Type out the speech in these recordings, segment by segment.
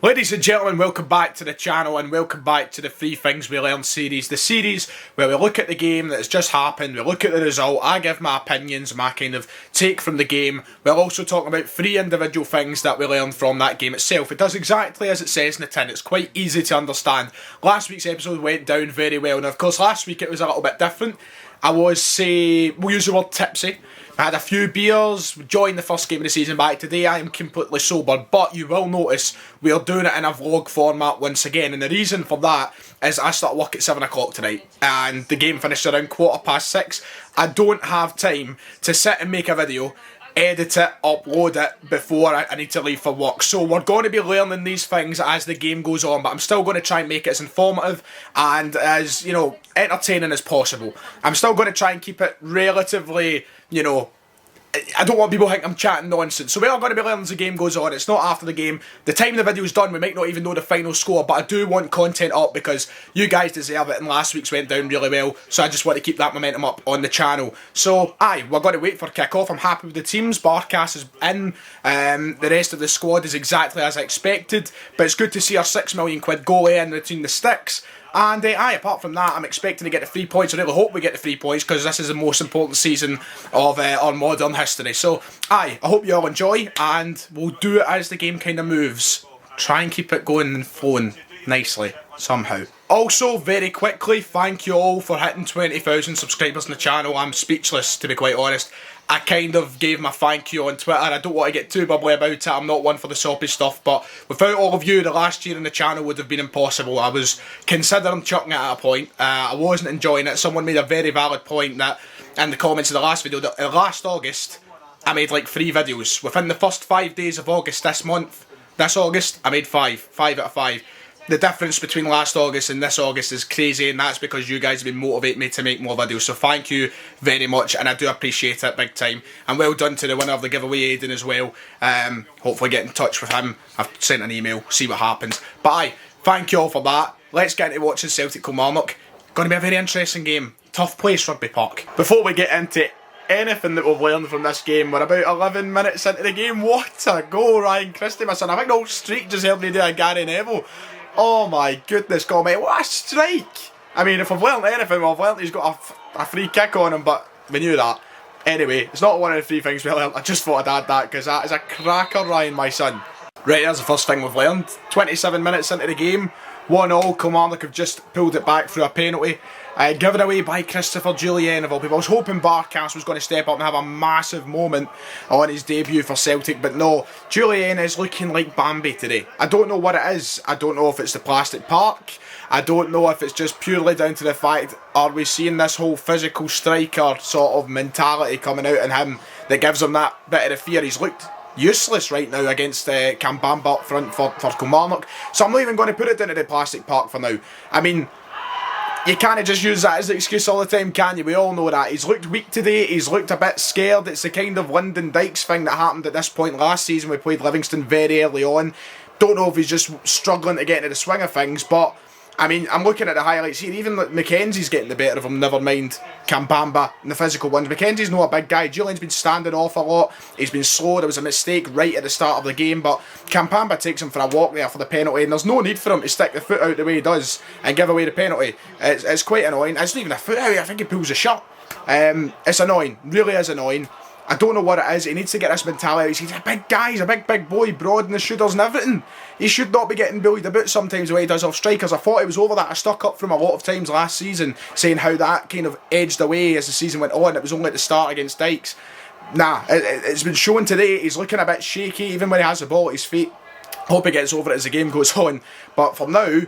Ladies and gentlemen, welcome back to the channel and welcome back to the Three Things We Learn series. The series where we look at the game that has just happened, we look at the result, I give my opinions, my kind of take from the game. We'll also talk about three individual things that we learned from that game itself. It does exactly as it says in the tin, it's quite easy to understand. Last week's episode went down very well, and of course last week it was a little bit different. I was, we'll use the word tipsy. I had a few beers, joined the first game of the season back. Today I am completely sober, but you will notice we are doing it in a vlog format once again, and the reason for that is I start work at 7 o'clock tonight and the game finished around 6:15. I don't have time to sit and make a video, edit it, upload it before I need to leave for work. So we're going to be learning these things as the game goes on, but I'm still going to try and make it as informative and as, entertaining as possible. I'm still going to try and keep it relatively, I don't want people to think I'm chatting nonsense. So we are going to be learning as the game goes on. It's not after the game. The time the video's done, we might not even know the final score, but I do want content up because you guys deserve it, and last week's went down really well, so I just want to keep that momentum up on the channel. So, we're going to wait for kick-off. I'm happy with the teams. Barkas is in. The rest of the squad is exactly as I expected, but it's good to see our £6 million goalie in between the sticks. And apart from that, I'm expecting to get the 3 points. I really hope we get the 3 points because this is the most important season of our modern history. So, I hope you all enjoy, and we'll do it as the game kind of moves. Try and keep it going and flowing nicely, somehow. Also, very quickly, thank you all for hitting 20,000 subscribers on the channel. I'm speechless, to be quite honest. I kind of gave my thank you on Twitter. I don't want to get too bubbly about it. I'm not one for the soppy stuff, but without all of you, the last year on the channel would have been impossible. I was considering chucking it at a point. I wasn't enjoying it. Someone made a very valid point that in the comments of the last video that last August, I made like 3 videos. Within the first 5 days of August this August, I made 5 out of 5. The difference between last August and this August is crazy, and that's because you guys have been motivating me to make more videos, so thank you very much, and I do appreciate it big time. And well done to the winner of the giveaway, Aidan, as well. Hopefully get in touch with him. I've sent an email, see what happens. But thank you all for that. Let's get into watching Celtic Kilmarnock. Going to be a very interesting game. Tough place, Rugby Park. Before we get into anything that we've learned from this game, we're about 11 minutes into the game. What a goal, Ryan Christie, my son. I think the whole street just helped me do a Gary Neville. Oh my goodness, God, mate, what a strike! I mean, if I've learnt anything, we've learnt he's got a free kick on him, but we knew that. Anyway, it's not one of the 3 things we learnt. I just thought I'd add that because that is a cracker, Ryan, my son. Right, there's the first thing we've learned. 27 minutes into the game, 1-0, Kilmarnock have just pulled it back through a penalty. Given away by Christopher Jullien of all people. I was hoping Barkas was going to step up and have a massive moment on his debut for Celtic, but no, Jullien is looking like Bambi today. I don't know what it is. I don't know if it's the plastic park. I don't know if it's just purely down to the fact, are we seeing this whole physical striker sort of mentality coming out in him that gives him that bit of the fear. He's looked useless right now against Kambamba up front for Kilmarnock, so I'm not even going to put it down to the plastic park for now. I mean, you can't just use that as the excuse all the time, can you? We all know that. He's looked weak today, he's looked a bit scared. It's the kind of Lyndon Dykes thing that happened at this point last season. We played Livingston very early on. Don't know if he's just struggling to get into the swing of things, but I mean, I'm looking at the highlights here. Even Mackenzie's getting the better of him, never mind Kambamba and the physical ones. Mackenzie's not a big guy. Julian's been standing off a lot. He's been slow. There was a mistake right at the start of the game, but Kambamba takes him for a walk there for the penalty, and there's no need for him to stick the foot out the way he does and give away the penalty. It's quite annoying. It's not even a foot out. I think he pulls a shot. It's annoying. Really is annoying. I don't know what it is. He needs to get this mentality. He's a big guy. He's a big boy, broad in the shoulders and everything. He should not be getting bullied about sometimes the way he does off strikers. I thought he was over that. I stuck up for him a lot of times last season, saying how that kind of edged away as the season went on. It was only at the start against Dykes. Nah, it's been shown today. He's looking a bit shaky even when he has the ball at his feet. Hope he gets over it as the game goes on. But for now,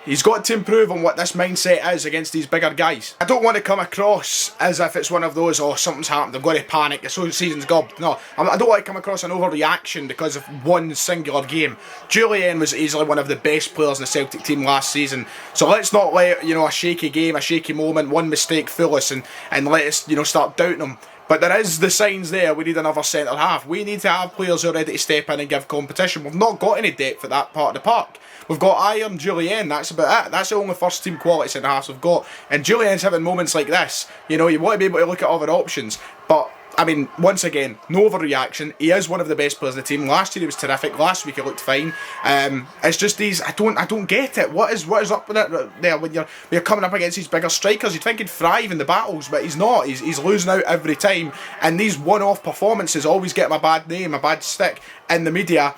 he's got to improve on what this mindset is against these bigger guys. I don't want to come across as if it's one of those, oh, something's happened, I've got to panic, the season's gone. No, I don't want to come across an overreaction because of one singular game. Jullien was easily one of the best players in the Celtic team last season. So let's not let, a shaky game, a shaky moment, one mistake fool us and let us, start doubting him. But there is the signs there. We need another centre half. We need to have players who are ready to step in and give competition. We've not got any depth at that part of the park. We've got Iron, Jullien, that's about it. That's the only first team quality centre halves we've got. And Julien's having moments like this. You want to be able to look at other options. But I mean, once again, no overreaction. He is one of the best players in the team. Last year he was terrific. Last week he looked fine. It's just these. I don't get it. What is up with it there when you're coming up against these bigger strikers? You'd think he'd thrive in the battles, but he's not. He's losing out every time. And these one-off performances always get him a bad name, a bad stick in the media,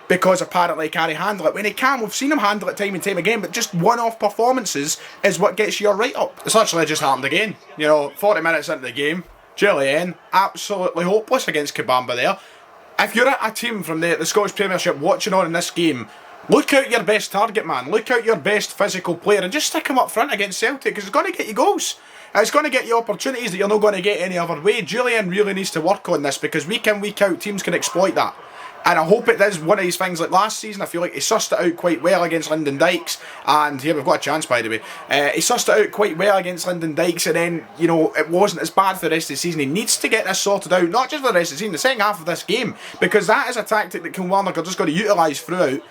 because apparently he can't handle it. When he can, we've seen him handle it time and time again, but just one-off performances is what gets your write-up. It's literally just happened again. 40 minutes into the game, Julian, absolutely hopeless against Kabamba there. If you're a team from the Scottish Premiership watching on in this game, look out your best target man, look out your best physical player and just stick him up front against Celtic, because it's going to get you goals. It's going to get you opportunities that you're not going to get any other way. Julian really needs to work on this, because week in, week out, teams can exploit that. And I hope it is one of these things like last season. I feel like he sussed it out quite well against Lyndon Dykes. And here we've got a chance, by the way. He sussed it out quite well against Lyndon Dykes. And then, it wasn't as bad for the rest of the season. He needs to get this sorted out, not just for the rest of the season, the second half of this game. Because that is a tactic that Kilmarnock are just going to utilise throughout.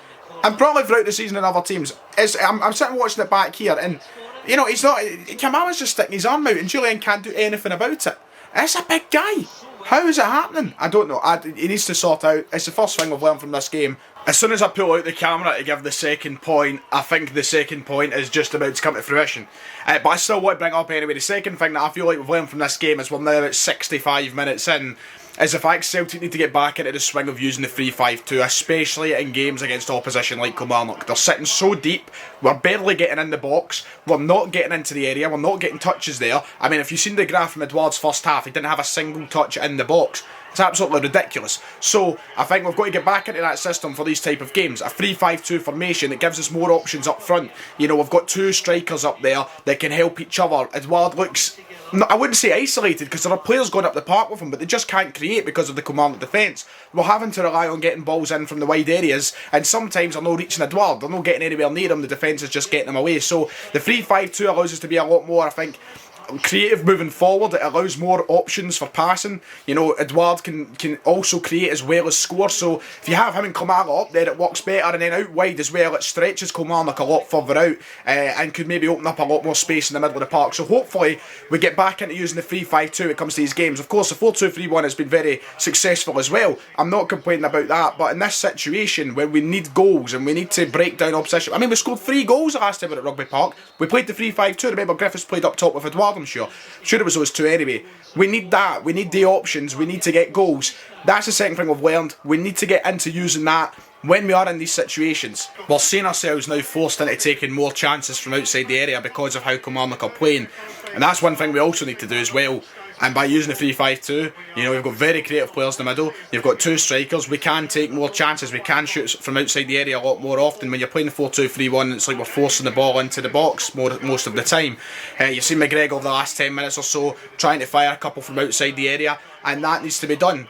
And probably throughout the season in other teams. I'm sitting watching it back here. And, he's not... Kamala's just sticking his arm out. And Julian can't do anything about it. It's a big guy. How is it happening? I don't know. He needs to sort out. It's the first thing we've learned from this game. As soon as I pull out the camera to give the second point, I think the second point is just about to come to fruition. But I still want to bring it up anyway. The second thing that I feel like we've learned from this game is we're now at 65 minutes in, is the fact Celtic need to get back into the swing of using the 3-5-2, especially in games against opposition like Kilmarnock. They're sitting so deep, we're barely getting in the box, we're not getting into the area, we're not getting touches there. I mean, if you've seen the graph from Edouard's first half, he didn't have a single touch in the box. It's absolutely ridiculous. So, I think we've got to get back into that system for these type of games. A 3-5-2 formation that gives us more options up front. We've got two strikers up there that can help each other. Edouard looks... I wouldn't say isolated, because there are players going up the park with him, but they just can't create because of the Kilmarnock defence. We're having to rely on getting balls in from the wide areas, and sometimes they're not reaching Edouard, they're not getting anywhere near him, the defence is just getting them away. So the 3-5-2 allows us to be a lot more, I think, creative moving forward. It allows more options for passing. Edouard can also create as well as score, so if you have him and Kilmarnock up there, it works better. And then out wide as well, it stretches Kilmarnock a lot further out, and could maybe open up a lot more space in the middle of the park. So hopefully we get back into using the 3-5-2 when it comes to these games. Of course, the 4-2-3-1 has been very successful as well. I'm not complaining about that, but in this situation where we need goals and we need to break down opposition, I mean, we scored 3 goals the last time we were at Rugby Park. We played the 3-5-2. Remember, Griffiths played up top with Edouard, I'm sure it was those two anyway. We need that. We need the options. We need to get goals. That's the second thing we've learned. We need to get into using that when we are in these situations. We're seeing ourselves now forced into taking more chances from outside the area because of how Kilmarnock are playing. And that's one thing we also need to do as well. And by using the 3-5-2, we've got very creative players in the middle. You've got two strikers. We can take more chances. We can shoot from outside the area a lot more often. When you're playing the 4-2-3-1, it's like we're forcing the ball into the box most of the time. You've seen McGregor over the last 10 minutes or so trying to fire a couple from outside the area, and that needs to be done.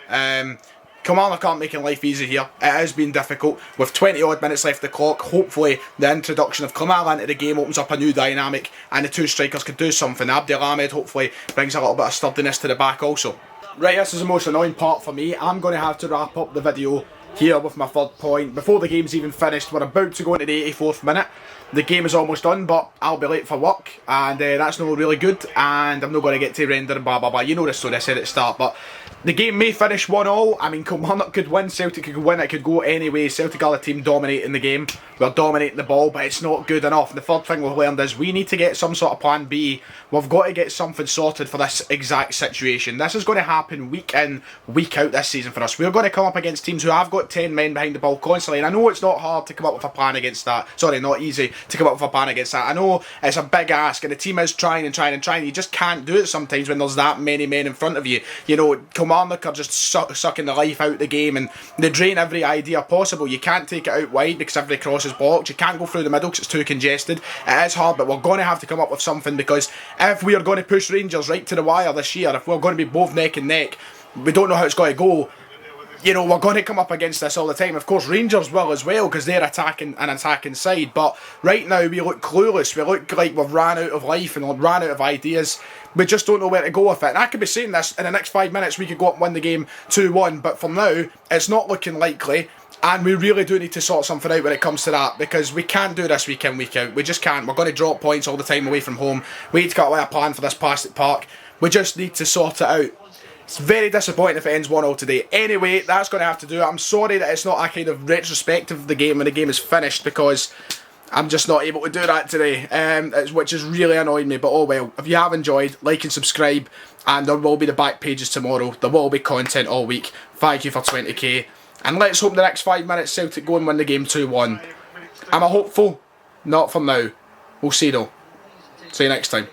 Kilmarnock aren't making life easy here. It has been difficult. With 20 odd minutes left the clock, hopefully the introduction of Kamala into the game opens up a new dynamic and the two strikers can do something. Abdel Ahmed hopefully brings a little bit of sturdiness to the back also. Right, this is the most annoying part for me. I'm going to have to wrap up the video here with my third point. Before the game's even finished, we're about to go into the 84th minute. The game is almost done, but I'll be late for work, and that's not really good, and I'm not going to get to render and blah blah blah. You know the story, I said at the start, but the game may finish 1-1. I mean, Kilmarnock could win, Celtic could win, it could go anyway. Celtic are the team dominating the game. We're dominating the ball, but it's not good enough. And the third thing we've learned is we need to get some sort of plan B. We've got to get something sorted for this exact situation. This is going to happen week in, week out this season for us. We're going to come up against teams who have got 10 men behind the ball constantly, and I know it's not hard to come up with a plan against that. Sorry, not easy to come up with a plan against that. I know it's a big ask, and the team is trying and trying and trying. You just can't do it sometimes when there's that many men in front of you. Kilmarnock are just sucking the life out of the game, and they drain every idea possible. You can't take it out wide because every cross is blocked. You can't go through the middle because it's too congested. It is hard, but we're going to have to come up with something, because if we are going to push Rangers right to the wire this year, if we're going to be both neck and neck, we don't know how it's going to go. We're going to come up against this all the time. Of course, Rangers will as well, because they're attacking an attacking side. But right now, we look clueless. We look like we've ran out of life and we've ran out of ideas. We just don't know where to go with it. And I could be saying this, in the next 5 minutes, we could go up and win the game 2-1. But for now, it's not looking likely. And we really do need to sort something out when it comes to that, because we can't do this week in, week out. We just can't. We're going to drop points all the time away from home. We need to get away a plan for this plastic park. We just need to sort it out. It's very disappointing if it ends 1-0 today. Anyway, that's going to have to do it. I'm sorry that it's not a kind of retrospective of the game when the game is finished, because I'm just not able to do that today, which is really annoying me, but oh well. If you have enjoyed, like and subscribe, and there will be the back pages tomorrow. There will be content all week. Thank you for 20k. And let's hope the next 5 minutes Celtic go and win the game 2-1. I'm a hopeful, not for now. We'll see though. See you next time.